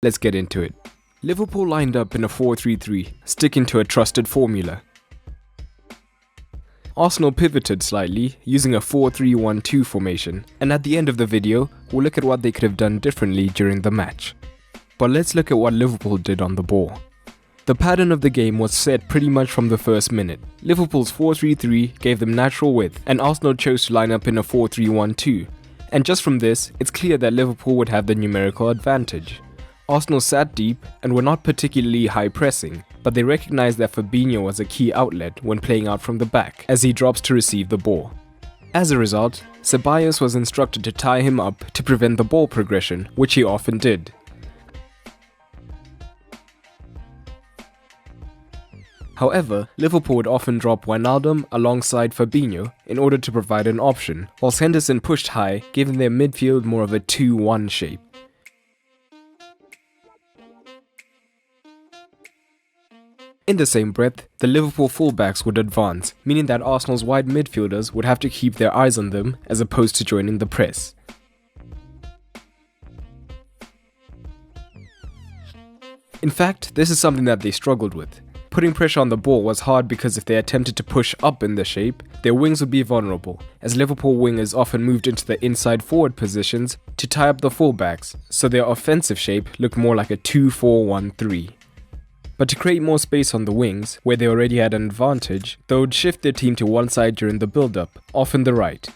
Let's get into it. Liverpool lined up in a 4-3-3, sticking to a trusted formula. Arsenal pivoted slightly, using a 4-3-1-2 formation, and at the end of the video, we'll look at what they could have done differently during the match. But let's look at what Liverpool did on the ball. The pattern of the game was set pretty much from the first minute. Liverpool's 4-3-3 gave them natural width, and Arsenal chose to line up in a 4-3-1-2. And just from this, it's clear that Liverpool would have the numerical advantage. Arsenal sat deep and were not particularly high pressing, but they recognized that Fabinho was a key outlet when playing out from the back, as he drops to receive the ball. As a result, Ceballos was instructed to tie him up to prevent the ball progression, which he often did. However, Liverpool would often drop Wijnaldum alongside Fabinho in order to provide an option, whilst Henderson pushed high, giving their midfield more of a 2-1 shape. In the same breath, the Liverpool fullbacks would advance, meaning that Arsenal's wide midfielders would have to keep their eyes on them as opposed to joining the press. In fact, this is something that they struggled with. Putting pressure on the ball was hard because if they attempted to push up in the shape, their wings would be vulnerable, as Liverpool wingers often moved into the inside forward positions to tie up the fullbacks, so their offensive shape looked more like a 2-4-1-3. But to create more space on the wings, where they already had an advantage, they would shift their team to one side during the build-up, often the right.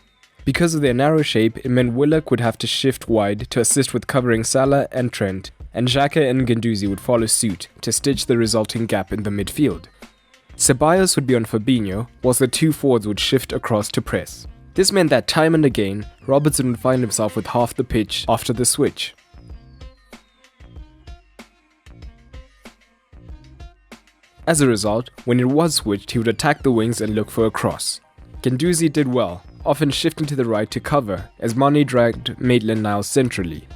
Because of their narrow shape, it meant Willock would have to shift wide to assist with covering Salah and Trent, and Xhaka and Guendouzi would follow suit to stitch the resulting gap in the midfield. Ceballos would be on Fabinho, whilst the two forwards would shift across to press. This meant that time and again, Robertson would find himself with half the pitch after the switch. As a result, when it was switched, he would attack the wings and look for a cross. Guendouzi did well, often shifting to the right to cover, as Mane dragged Maitland-Niles centrally.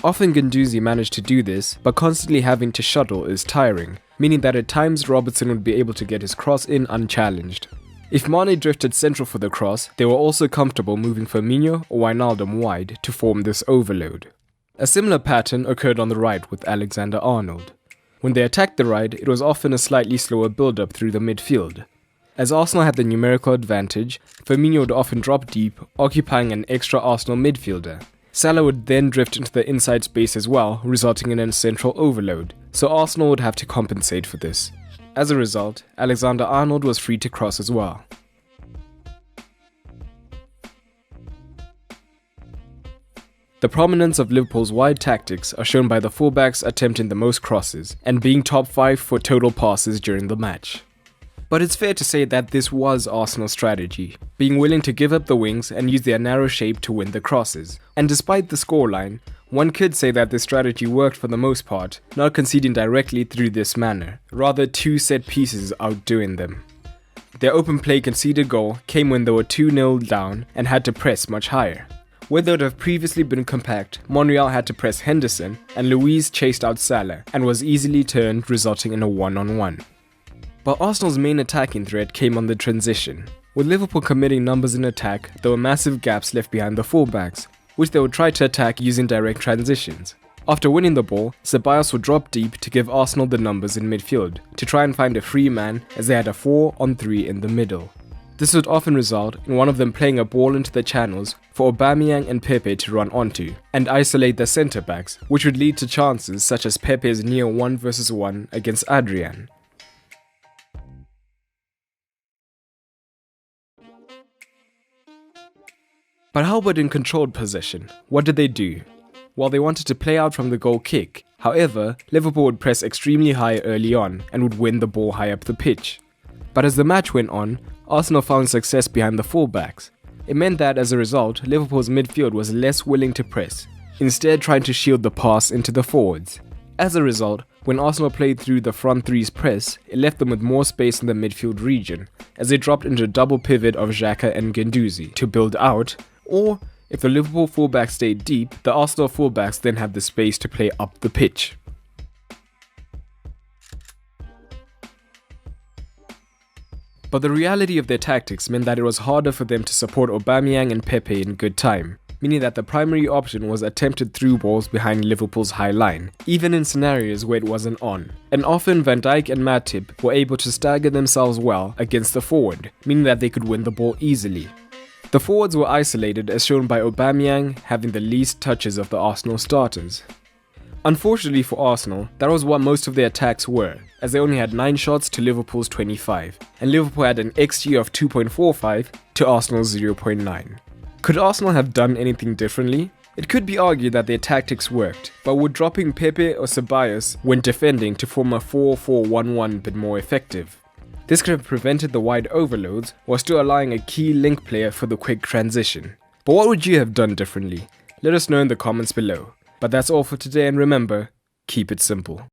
Often Guendouzi managed to do this, but constantly having to shuttle is tiring, meaning that at times Robertson would be able to get his cross in unchallenged. If Mane drifted central for the cross, they were also comfortable moving Firmino or Wijnaldum wide to form this overload. A similar pattern occurred on the right with Alexander-Arnold. When they attacked the right, it was often a slightly slower build-up through the midfield. As Arsenal had the numerical advantage, Firmino would often drop deep, occupying an extra Arsenal midfielder. Salah would then drift into the inside space as well, resulting in a central overload, so Arsenal would have to compensate for this. As a result, Alexander-Arnold was free to cross as well. The prominence of Liverpool's wide tactics are shown by the fullbacks attempting the most crosses and being top 5 for total passes during the match. But it's fair to say that this was Arsenal's strategy, being willing to give up the wings and use their narrow shape to win the crosses. And despite the scoreline, one could say that this strategy worked for the most part, not conceding directly through this manner, rather two set pieces outdoing them. Their open play conceded goal came when they were 2-0 down and had to press much higher. Where they would have previously been compact, Monreal had to press Henderson, and Luiz chased out Salah and was easily turned, resulting in a 1-on-1. But Arsenal's main attacking threat came on the transition. With Liverpool committing numbers in attack, there were massive gaps left behind the fullbacks, which they would try to attack using direct transitions. After winning the ball, Ceballos would drop deep to give Arsenal the numbers in midfield, to try and find a free man as they had a 4-on-3 in the middle. This would often result in one of them playing a ball into the channels for Aubameyang and Pepe to run onto, and isolate the centre-backs, which would lead to chances such as Pepe's near 1-versus-1 against Adrian. But how about in controlled possession? What did they do? Well, they wanted to play out from the goal kick. However, Liverpool would press extremely high early on and would win the ball high up the pitch. But as the match went on, Arsenal found success behind the fullbacks. It meant that as a result, Liverpool's midfield was less willing to press, instead trying to shield the pass into the forwards. As a result, when Arsenal played through the front three's press, it left them with more space in the midfield region, as they dropped into a double pivot of Xhaka and Guendouzi to build out, or if the Liverpool fullbacks stayed deep, the Arsenal fullbacks then had the space to play up the pitch. But the reality of their tactics meant that it was harder for them to support Aubameyang and Pepe in good time, meaning that the primary option was attempted through balls behind Liverpool's high line, even in scenarios where it wasn't on. And often Van Dijk and Matip were able to stagger themselves well against the forward, meaning that they could win the ball easily. The forwards were isolated as shown by Aubameyang having the least touches of the Arsenal starters. Unfortunately for Arsenal, that was what most of their attacks were, as they only had 9 shots to Liverpool's 25, and Liverpool had an XG of 2.45 to Arsenal's 0.9. Could Arsenal have done anything differently? It could be argued that their tactics worked, but would dropping Pepe or Ceballos when defending to form a 4-4-1-1 been more effective? This could have prevented the wide overloads while still allowing a key link player for the quick transition. But what would you have done differently? Let us know in the comments below. But that's all for today, and remember, keep it simple.